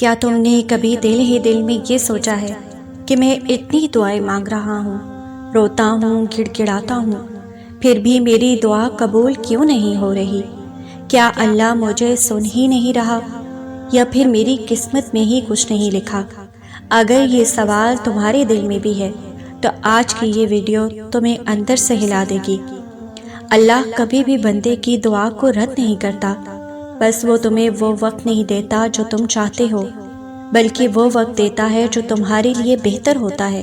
کیا تم نے کبھی دل ہی دل میں یہ سوچا ہے کہ میں اتنی دعائیں مانگ رہا ہوں، روتا ہوں، گڑ گڑاتا ہوں، پھر بھی میری دعا قبول کیوں نہیں ہو رہی؟ کیا اللہ مجھے سن ہی نہیں رہا، یا پھر میری قسمت میں ہی کچھ نہیں لکھا؟ اگر یہ سوال تمہارے دل میں بھی ہے تو آج کی یہ ویڈیو تمہیں اندر سے ہلا دے گی۔ اللہ کبھی بھی بندے کی دعا کو رد نہیں کرتا، بس وہ تمہیں وہ وقت نہیں دیتا جو تم چاہتے ہو، بلکہ وہ وقت دیتا ہے جو تمہارے لیے بہتر ہوتا ہے۔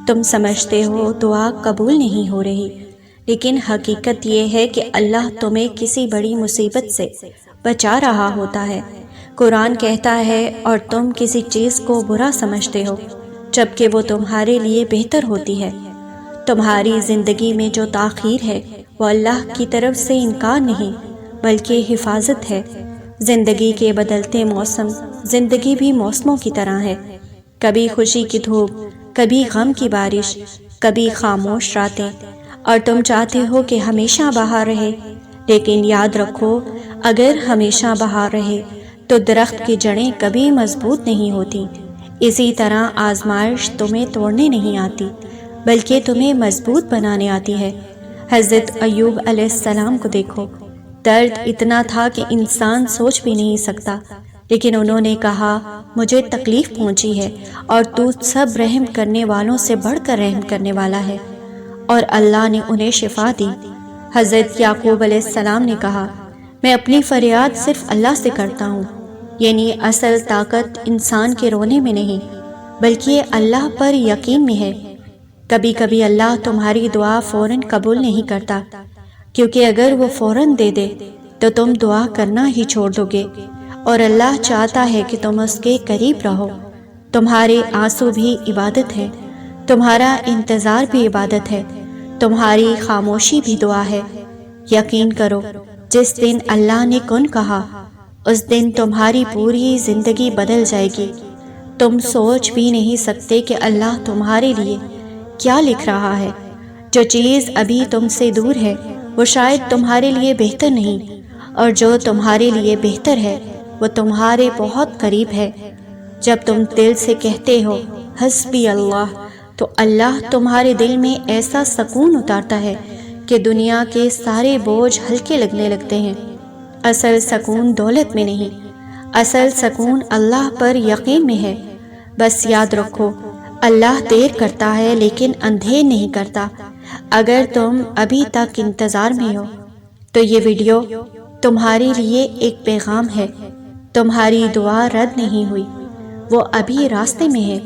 تم سمجھتے ہو دعا قبول نہیں ہو رہی، لیکن حقیقت یہ ہے کہ اللہ تمہیں کسی بڑی مصیبت سے بچا رہا ہوتا ہے۔ قرآن کہتا ہے، اور تم کسی چیز کو برا سمجھتے ہو جبکہ وہ تمہارے لیے بہتر ہوتی ہے۔ تمہاری زندگی میں جو تاخیر ہے وہ اللہ کی طرف سے انکار نہیں بلکہ حفاظت ہے۔ زندگی کے بدلتے موسم زندگی بھی موسموں کی طرح ہے، کبھی خوشی کی دھوپ، کبھی غم کی بارش، کبھی خاموش راتیں، اور تم چاہتے ہو کہ ہمیشہ بہار رہے، لیکن یاد رکھو اگر ہمیشہ بہار رہے تو درخت کی جڑیں کبھی مضبوط نہیں ہوتی۔ اسی طرح آزمائش تمہیں توڑنے نہیں آتی بلکہ تمہیں مضبوط بنانے آتی ہے۔ حضرت ایوب علیہ السلام کو دیکھو، درد اتنا تھا کہ انسان سوچ بھی نہیں سکتا، لیکن انہوں نے کہا مجھے تکلیف پہنچی ہے اور تو سب رحم کرنے والوں سے بڑھ کر رحم کرنے والا ہے، اور اللہ نے انہیں شفا دی۔ حضرت یعقوب علیہ السلام نے کہا میں اپنی فریاد صرف اللہ سے کرتا ہوں، یعنی اصل طاقت انسان کے رونے میں نہیں بلکہ اللہ پر یقین میں ہے۔ کبھی کبھی اللہ تمہاری دعا فوراً قبول نہیں کرتا، کیونکہ اگر وہ فوراً دے دے تو تم دعا کرنا ہی چھوڑ دو گے، اور اللہ چاہتا ہے کہ تم اس کے قریب رہو۔ تمہارے آنسو بھی عبادت ہے، تمہارا انتظار بھی عبادت ہے، تمہاری خاموشی بھی دعا ہے۔ یقین کرو جس دن اللہ نے کن کہا اس دن تمہاری پوری زندگی بدل جائے گی۔ تم سوچ بھی نہیں سکتے کہ اللہ تمہارے لیے کیا لکھ رہا ہے۔ جو چیز ابھی تم سے دور ہے وہ شاید تمہارے لیے بہتر نہیں، اور جو تمہارے لیے بہتر ہے وہ تمہارے بہت قریب ہے۔ جب تم دل سے کہتے ہو حسبی اللہ، تو اللہ تمہارے دل میں ایسا سکون اتارتا ہے کہ دنیا کے سارے بوجھ ہلکے لگنے لگتے ہیں۔ اصل سکون دولت میں نہیں، اصل سکون اللہ پر یقین میں ہے۔ بس یاد رکھو اللہ دیر کرتا ہے لیکن اندھیر نہیں کرتا۔ اگر تم ابھی تک انتظار میں ہو تو یہ ویڈیو تمہارے لیے ایک پیغام ہے، تمہاری دعا رد نہیں ہوئی، وہ ابھی راستے میں ہے۔